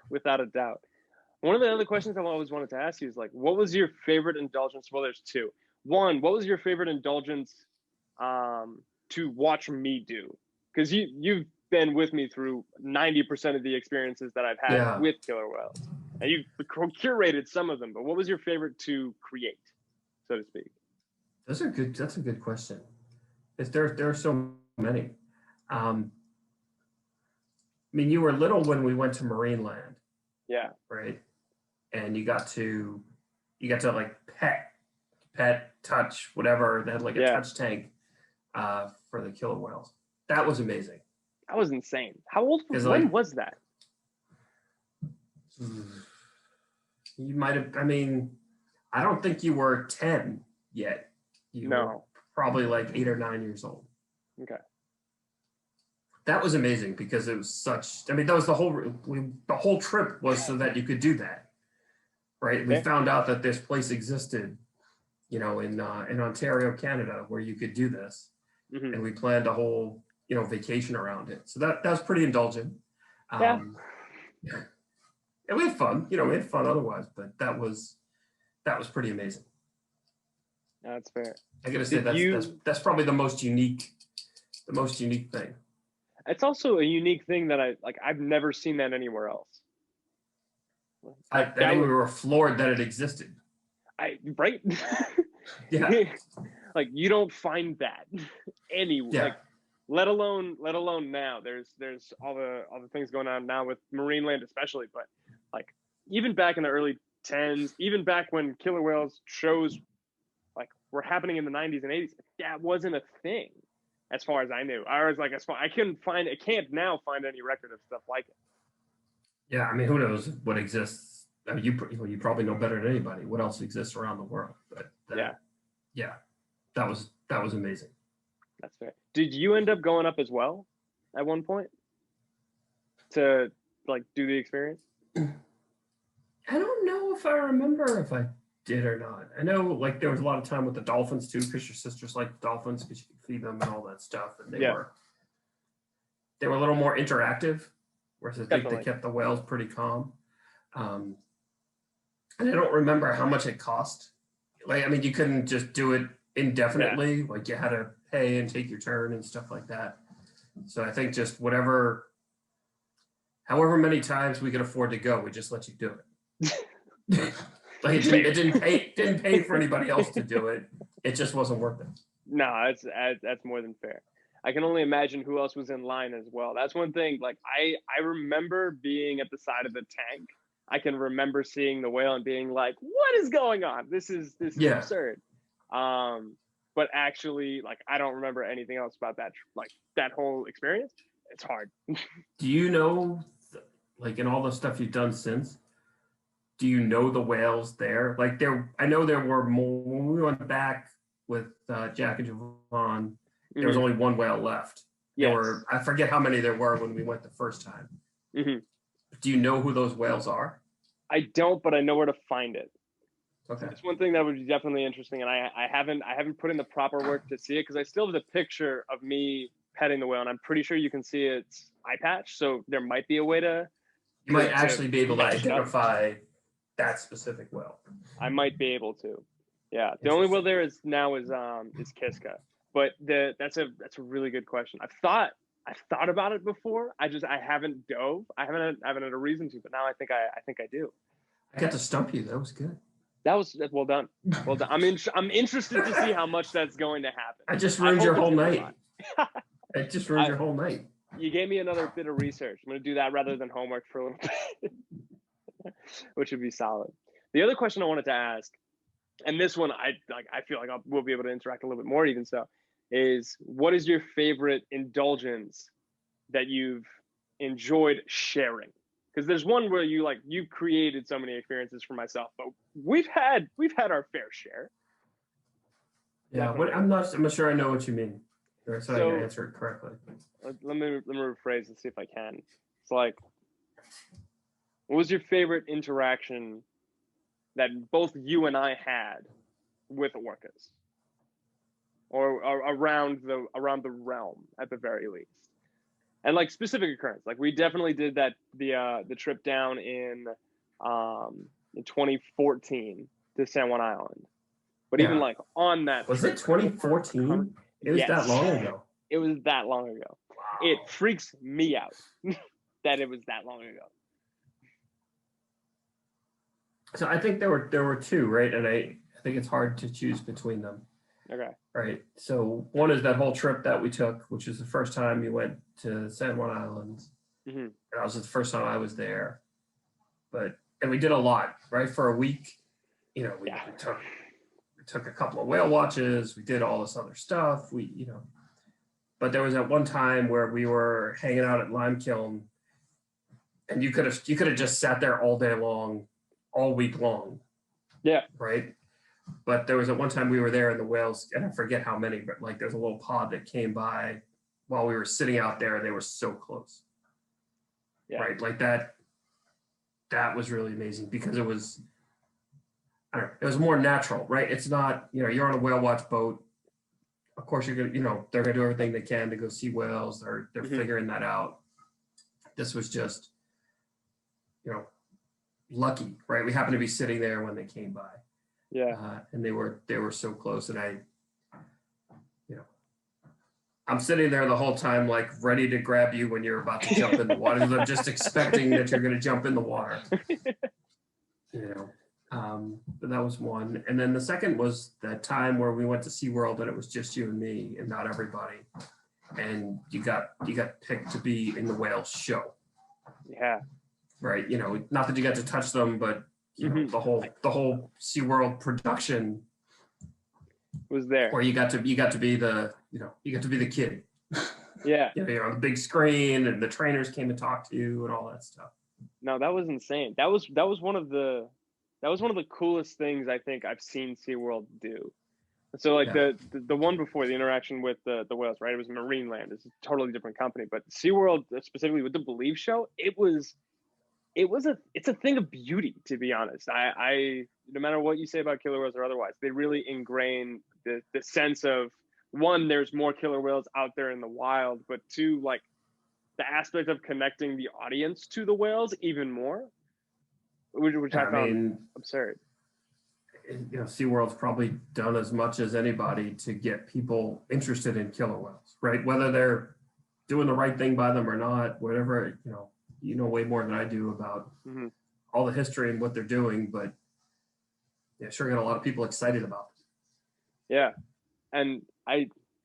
without a doubt. One of the other questions I always wanted to ask you is like, what was your favorite indulgence? Well, there's two. One, what was your favorite indulgence to watch me do? Because you've been with me through 90% of the experiences that I've had Yeah, with killer whales, and you've curated some of them. But what was your favorite to create, so to speak? those are good. That's a good question. There are so many. Um, I mean, you were little when we went to Marine Land, Yeah, right? And you got to like pet, touch, whatever. They had like a yeah, touch tank for the killer whales. That was amazing. that was insane. How old? Because When like was that? you might have. I mean, I don't think you were 10 yet. You were No. probably like 8 or 9 years old. Okay. That was amazing because it was such. I mean, that was the whole trip was so that you could do that, right? We Yeah. found out that this place existed, in Ontario, Canada, where you could do this, Hmm. and we planned a whole vacation around it. So that was pretty indulgent. Yeah. Um, and we had fun. We had fun otherwise, but that was pretty amazing. That's fair. I gotta say Did you? that's probably the most unique thing. It's also a unique thing that I like. I've never seen that anywhere else. I Like that think we was were floored that it existed. I right. Yeah, Like you don't find that any yeah, like let alone now. There's all the things going on now with marine land especially, but like even back in the early tens, even back when killer whales shows like were happening in the 90s and 80s, that wasn't a thing as far as I knew. I was like, as far I can't now find any record of stuff like it. yeah. I mean, who knows what exists? I mean, you probably know better than anybody what else exists around the world. But Yeah, yeah, that was amazing. that's fair. Did you end up going up as well at one point to like do the experience? I don't know if I remember if I did or not. I know like there was a lot of time with the dolphins too, because your sisters like dolphins because you could feed them and all that stuff, and they Yeah, were they were a little more interactive, whereas I think they definitely. kept the whales pretty calm. Um, and I don't remember how much it cost. Like, I mean, you couldn't just do it Yeah. indefinitely. Like, you had to pay and take your turn and stuff like that. So I think just however many times we could afford to go, we just let you do it. Like, it didn't, Fair. it didn't pay for anybody else to do it. It just wasn't worth it. No, that's more than fair. I can only imagine who else was in line as well. That's one thing. Like I remember being at the side of the tank. I can remember seeing the whale and being like, "What is going on? This is Yeah. absurd." But actually, like I don't remember anything else about that whole experience. It's hard. Do you know, like, in all the stuff you've done since, do you know the whales there? Like, I know there were more when we went back with Jack and Javon. There was Hmm. only one whale left. Yes. I forget how many there were when we went the first time. Hmm. Do you know who those whales are? I don't, but I know where to find it. Okay. It's one thing that would be definitely interesting, and I haven't put in the proper work to see it because I still have the picture of me petting the whale, and I'm pretty sure you can see its eye patch. So there might be a way to You might to actually be able to match it up. identify that specific whale. I might be able to. Yeah, the only whale Interesting. there is now is Kiska, but that's a really good question. I've thought about it before. I haven't dove. I haven't had a reason to, but now I think I do. I got to stump you. That was good. That's well done. Well done. I'm interested to see how much that's going to happen. I just I ruined your hope it's whole going to be a lot. night. I just ruined I, your whole night. you gave me another bit of research. I'm going to do that rather than homework for a little bit, which would be solid. The other question I wanted to ask, and this one I feel like we'll be able to interact a little bit more even so, is what is your favorite indulgence that you've enjoyed sharing? Because there's one where you've created so many experiences for myself, but we've had our fair share, Yeah. definitely. I'm not sure I know what you mean. So I can So answer it correctly. let me rephrase and see if I can. It's like, what was your favorite interaction that both you and I had with orcas, or around the realm at the very least? And like specific occurrence, like we definitely did that the trip down in 2014 to San Juan Island. But even Yeah. like on that Was it trip, 2014? It was that yes, long ago. it was that long ago. Wow. It freaks me out that it was that long ago. So I think there were two, right? And I think it's hard to choose between them. Okay. Right. So one is that whole trip that we took, which is the first time you went to San Juan Island. Mm-hmm. And that was the first time I was there. And we did a lot, right? For a week, we took a couple of whale watches. We did all this other stuff. But there was that one time where we were hanging out at Lime Kiln, and you could have just sat there all day long, all week long. Yeah. Right. But there was at one time we were there, and the whales, and I forget how many, but like there's a little pod that came by while we were sitting out there. They were so close. Yeah. Right. Like that was really amazing because it was, I don't know, it was more natural, right? It's not, you're on a whale watch boat. Of course, you're going to, they're going to do everything they can to go see whales. They're figuring that out. This was just, lucky, right? We happened to be sitting there when they came by. Yeah. And they were so close. And I'm sitting there the whole time, like ready to grab you when you're about to jump in the water. I'm just expecting that you're going to jump in the water. But that was one. And then the second was that time where we went to SeaWorld and it was just you and me and not everybody. And you got picked to be in the whale show. Yeah. Right. Not that you got to touch them, but the whole SeaWorld production was there. Where you got to be the kid. Yeah. You're on the big screen and the trainers came to talk to you and all that stuff. No, that was insane. That was one of the coolest things I think I've seen SeaWorld do. So like the one before, the interaction with the whales, right? It was Marineland. It's a totally different company, but SeaWorld specifically with the Believe show, it's a thing of beauty, to be honest. I no matter what you say about killer whales or otherwise, they really ingrain the sense of, one, there's more killer whales out there in the wild, but two, like the aspect of connecting the audience to the whales even more, which I found absurd. SeaWorld's probably done as much as anybody to get people interested in killer whales, right? Whether they're doing the right thing by them or not, whatever, way more than I do about all the history and what they're doing, but sure got a lot of people excited about it. Yeah. And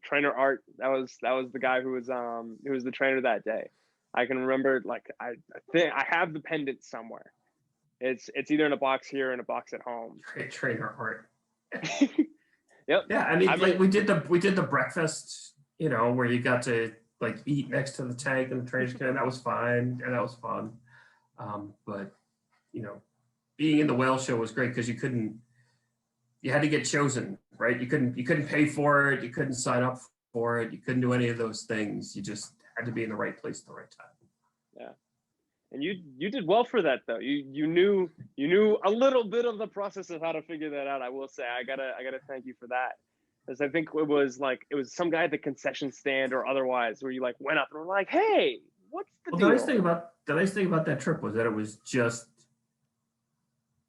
trainer Art, that was the guy who was the trainer that day. I can remember, like, I think I have the pendant somewhere. It's either in a box here or in a box at home. Trainer Art. Yep. Yeah, I mean, we did the breakfast, where you got to like eat next to the tank and the trainers came. That was fine and that was fun. But being in the whale show was great because you had to get chosen, right? You couldn't pay for it, you couldn't sign up for it, you couldn't do any of those things. You just had to be in the right place at the right time. Yeah. And you did well for that though. You knew a little bit of the process of how to figure that out. I will say I gotta thank you for that. Because I think it was some guy at the concession stand or otherwise where you like went up and were like, hey, what's the deal? The nice thing about that trip was that it was just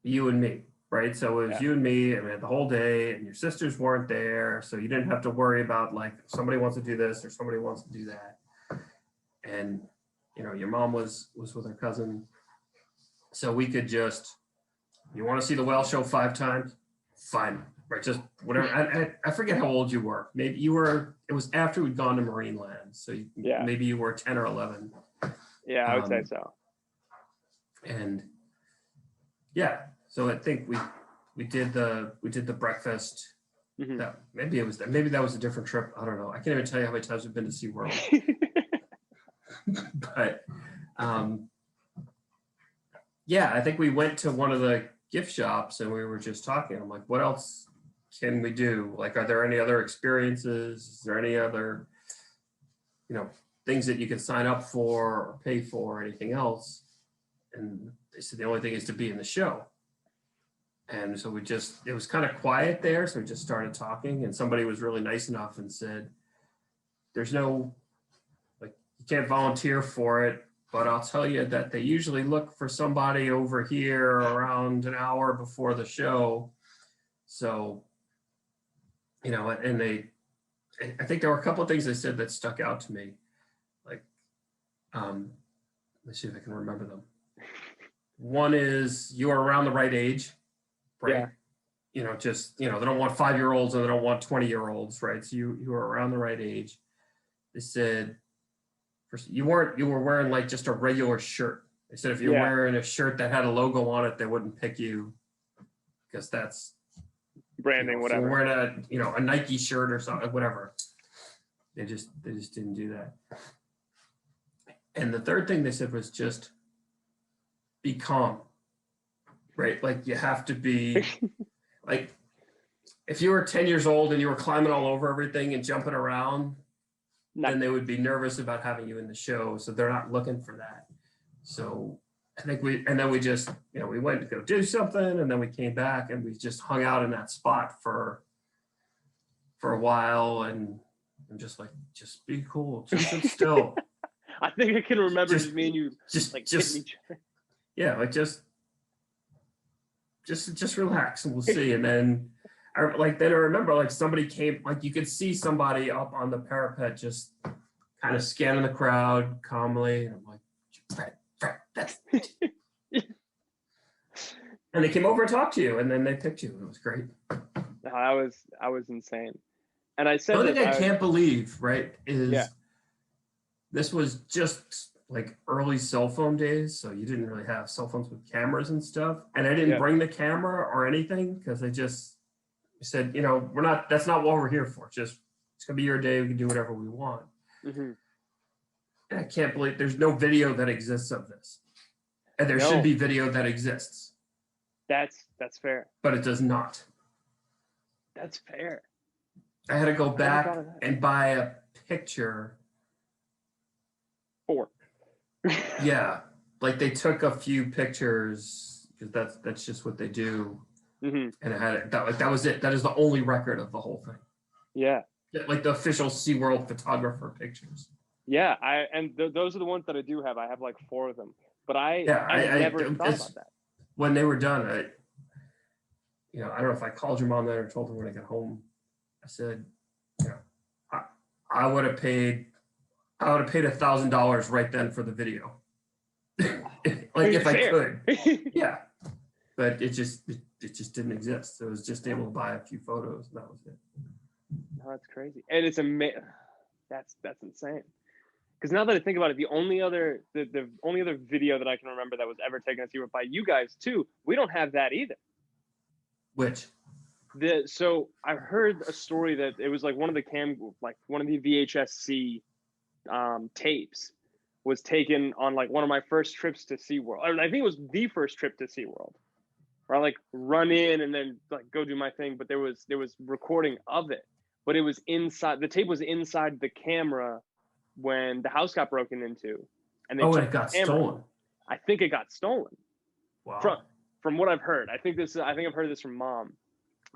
you and me, right? So it was you and me, and we had the whole day, and your sisters weren't there, so you didn't have to worry about like somebody wants to do this or somebody wants to do that. And your mom was with her cousin, so we could just, you want to see the whale show 5 times? Fine. Right, just whatever. I forget how old you were. Maybe it was after we'd gone to Marineland. So maybe you were 10 or 11. Yeah, I would say so. And so I think we did the breakfast. That maybe that was a different trip. I don't know. I can't even tell you how many times we've been to SeaWorld. But I think we went to one of the gift shops and we were just talking. I'm like, what else can we do? Like, are there any other experiences? Is there any other, things that you can sign up for or pay for or anything else? And they said the only thing is to be in the show. And so it was kind of quiet there. So we just started talking, and somebody was really nice enough and said, there's no, like, you can't volunteer for it, but I'll tell you that they usually look for somebody over here around an hour before the show. So, you know, and I think there were a couple of things they said that stuck out to me. Like, let's see if I can remember them. One is you're around the right age, right? Yeah. You know, just, you know, they don't want 5-year-olds and they don't want 20-year-olds, right? So you were around the right age. They said, you were wearing like just a regular shirt. They said if you're wearing a shirt that had a logo on it, they wouldn't pick you because that's branding, whatever. If you're wearing a Nike shirt or something, whatever. They just didn't do that. And the third thing they said was just be calm, right? Like you have to be like, if you were 10 years old and you were climbing all over everything and jumping around, then they would be nervous about having you in the show. So they're not looking for that. So I think we just, we went to go do something and then we came back and we just hung out in that spot for a while. And I'm just like, just be cool. Just sit still. I think I can remember just me and you just hitting each other. Yeah, like just relax and we'll see. And then I remember like somebody came, like you could see somebody up on the parapet just kind of scanning the crowd calmly. And I'm like, Fred, that's and they came over and talked to you and then they picked you. It was great. I was insane. And I said the only thing I can't believe, right, is this was just like early cell phone days, so you didn't really have cell phones with cameras and stuff. And I didn't bring the camera or anything because they just said, that's not what we're here for. It's gonna be your day. We can do whatever we want. Mm-hmm. And I can't believe there's no video that exists of this, and there should be video that exists. That's fair, but it does not. That's fair. I had to go back and buy a picture. 4. Yeah, like they took a few pictures because that's just what they do. Mm-hmm. And I had it that was it. That is the only record of the whole thing. Yeah, like the official SeaWorld photographer pictures. Yeah, those are the ones that I do have. I have like 4 of them, but I never thought about that. When they were done, I don't know if I called your mom then or told her when I got home. I said, I would have paid $1,000 right then for the video. Like if I could. Yeah. But it just didn't exist. So I was just able to buy a few photos and that was it. No, that's crazy. And it's amazing. That's insane. Because now that I think about it, the only other video that I can remember that was ever taken at SeaWorld by you guys too, we don't have that either. Which? So I heard a story that it was like one of the VHS-C tapes was taken on like one of my first trips to SeaWorld. I think it was the first trip to SeaWorld. Where I like run in and then like go do my thing, but there was recording of it, but it was inside. The tape was inside the camera when the house got broken into, and it got stolen. I think it got stolen. Wow. From what I've heard, I think I've heard this from Mom,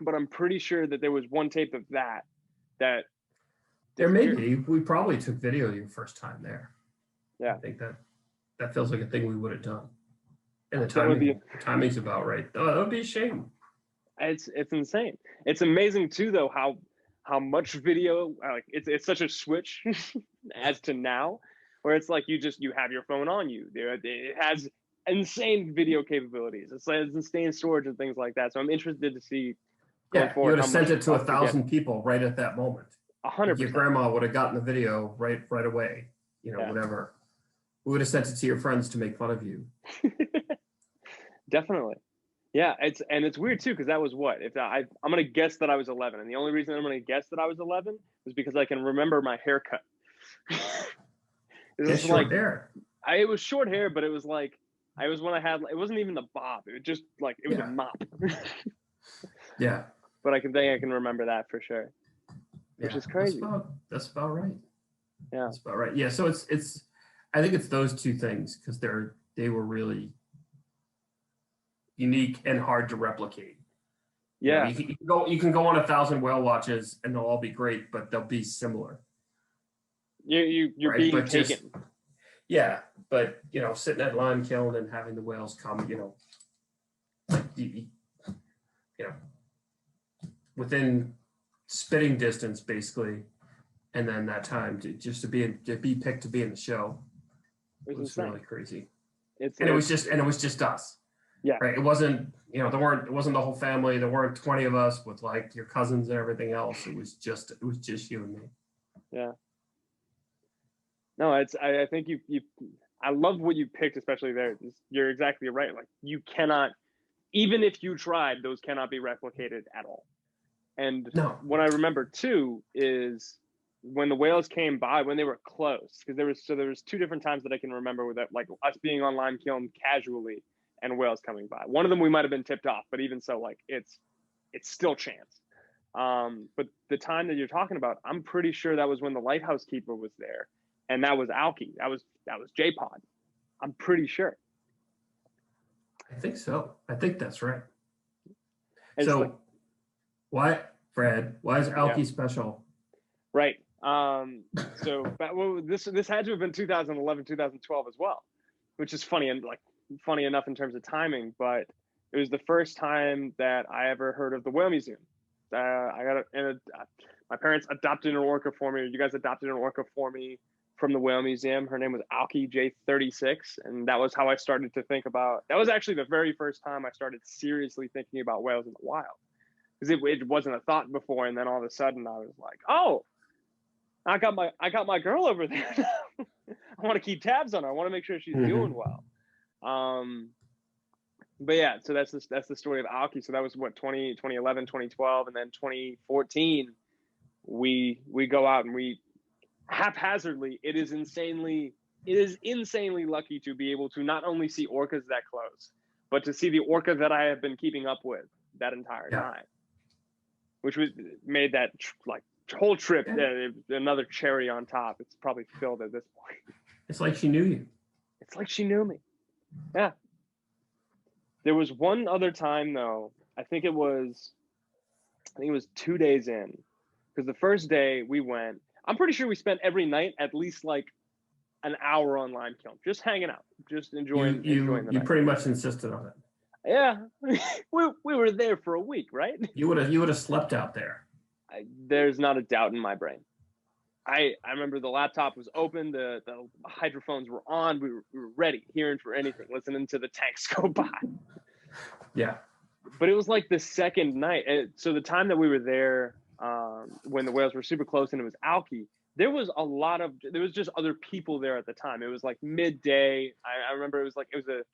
but I'm pretty sure that there was one tape of that. There may be. We probably took video your first time there. Yeah. I think that feels like a thing we would have done. And the timing's about right. Oh, that would be a shame. It's insane. It's amazing too, though, how much video, like it's such a switch as to now, where it's like you have your phone on you. It has insane video capabilities. It's insane storage and things like that. So I'm interested to see. Yeah, you would have sent it to 1,000 people right at that moment. 100%. Your grandma would have gotten the video right away. Whatever. We would have sent it to your friends to make fun of you. Definitely. Yeah, it's weird too because that was what? I'm gonna guess that I was 11, and the only reason I'm gonna guess that I was 11 was because I can remember my haircut. It was short hair. It was short hair, but it was like it wasn't even the bob. It was just like it was a mop. Yeah. But I can remember that for sure. Which is crazy. That's about right. Yeah. That's about right. Yeah. So it's I think it's those two things because they were really unique and hard to replicate. Yeah. You can go on 1,000 whale watches and they'll all be great, but they'll be similar. You're right? being But taken. yeah, but sitting at lime kiln and having the whales come, like you know, within spitting distance, basically, and then that time to be picked to be in the show was really crazy. It was just us. Yeah. Right. It wasn't, it wasn't the whole family. There weren't 20 of us with like your cousins and everything else. It was just you and me. Yeah. No, I think I love what you picked, especially there. You're exactly right. Like you cannot, even if you tried, those cannot be replicated at all. And No. what I remember too is when the whales came by, when they were close, because there was two different times that I can remember with that, like us being on lime kiln casually and whales coming by. One of them we might have been tipped off, but even so, like it's still chance. But the time that you're talking about, I'm pretty sure that was when the lighthouse keeper was there, and that was Alki. That was J-Pod. I'm pretty sure. I think so. I think that's right. And so, why is Alki special? Right. So this had to have been 2011, 2012 as well, which is funny enough in terms of timing, but it was the first time that I ever heard of the Whale Museum. My parents adopted an orca for me. You guys adopted an orca for me from the Whale Museum. Her name was Alki J36, and that was how I started to think about. That was actually the very first time I started seriously thinking about whales in the wild, because it wasn't a thought before, and then all of a sudden I was like, oh, I got my girl over there. I want to keep tabs on her. I want to make sure she's doing well. But yeah, so that's the story of Alki. So that was what 2011, 2012, and then 2014. We go out and we haphazardly. It is insanely lucky to be able to not only see orcas that close, but to see the orca that I have been keeping up with that entire time, which made that whole trip another cherry on top. It's probably filled at this point. It's like she knew you. It's like she knew me. Yeah. There was one other time though. I think it was 2 days in, because the first day we went, I'm pretty sure we spent every night at least like an hour on lime kiln, just hanging out, just enjoying the night. You pretty much insisted on it. Yeah. we were there for a week, right? You would have slept out there. There's not a doubt in my brain. I remember the laptop was open, the hydrophones were on, we were ready, hearing for anything, listening to the tanks go by. Yeah. But it was like the second night. And so the time that we were there, when the whales were super close and it was Alki, there was just other people there at the time. It was like midday. I remember that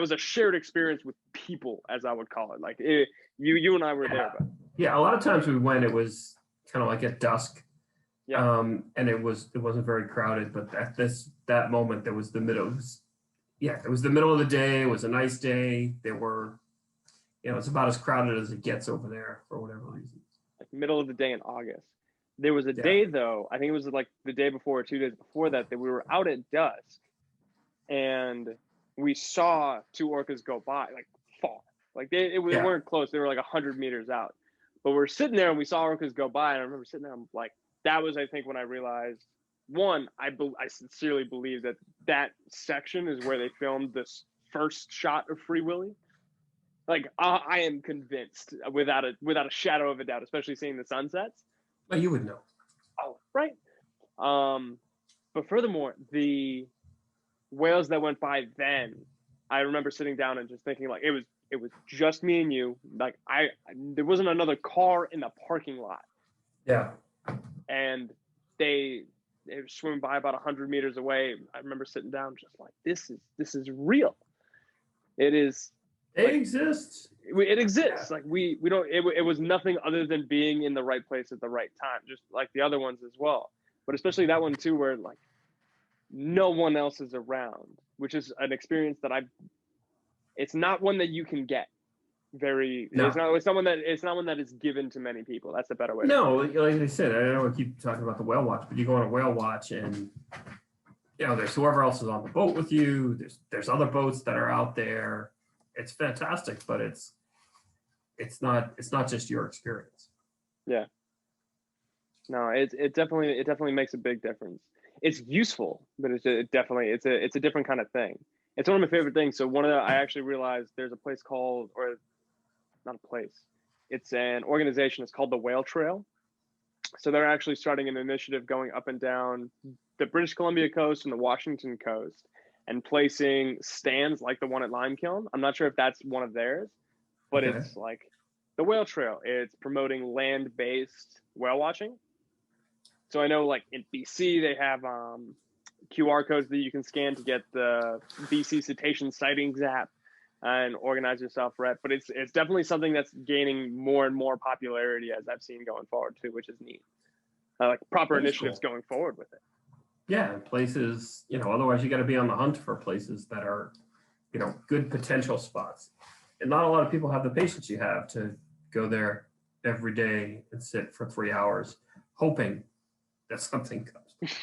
was a shared experience with people, as I would call it. Like you and I were there. But. Yeah, a lot of times we went, it was kind of like at dusk. Yeah. And it wasn't very crowded, but at that moment there was the middle. It was the middle of the day. It was a nice day. There were, it's about as crowded as it gets over there for whatever reason. Like middle of the day in August. There was a day though, I think it was like the day before or 2 days before that we were out at dusk, and we saw two orcas go by, like far. Like they weren't close. They were like 100 meters out. But we're sitting there and we saw orcas go by, and I remember sitting there. I'm like, that was, I think, when I realized, one, I sincerely believe that section is where they filmed this first shot of Free Willy. Like I am convinced, without a shadow of a doubt, especially seeing the sunsets. Well, you would know. Oh, right. But furthermore, the whales that went by then, I remember sitting down and just thinking, like, it was just me and you. Like there wasn't another car in the parking lot. Yeah. And they were swimming by about 100 meters away. I remember sitting down just like, this is real. It is. It exists. It exists. Like we don't. It was nothing other than being in the right place at the right time, just like the other ones as well. But especially that one too, where like no one else is around, which is an experience that it's not one that you can get. It's not one that is given to many people. That's a better way. No, like I said, I don't want to keep talking about the whale watch, but you go on a whale watch and there's whoever else is on the boat with you. There's other boats that are out there. It's fantastic, but it's not just your experience. Yeah. No, it definitely makes a big difference. It's useful, but it's a different kind of thing. It's one of my favorite things. So I actually realized there's a place called, or not a place, it's an organization. It's called the Whale Trail. So they're actually starting an initiative going up and down the British Columbia coast and the Washington coast and placing stands like the one at Limekiln. I'm not sure if that's one of theirs, but Okay. it's like the Whale Trail. It's promoting land-based whale watching. So I know like in BC they have QR codes that you can scan to get the BC cetacean sightings app and organize yourself for it. But it's definitely something that's gaining more and more popularity as I've seen going forward too, which is neat. Like proper That is initiatives cool. going forward with it. Yeah, places, otherwise you got to be on the hunt for places that are, good potential spots. And not a lot of people have the patience you have to go there every day and sit for 3 hours hoping that something comes.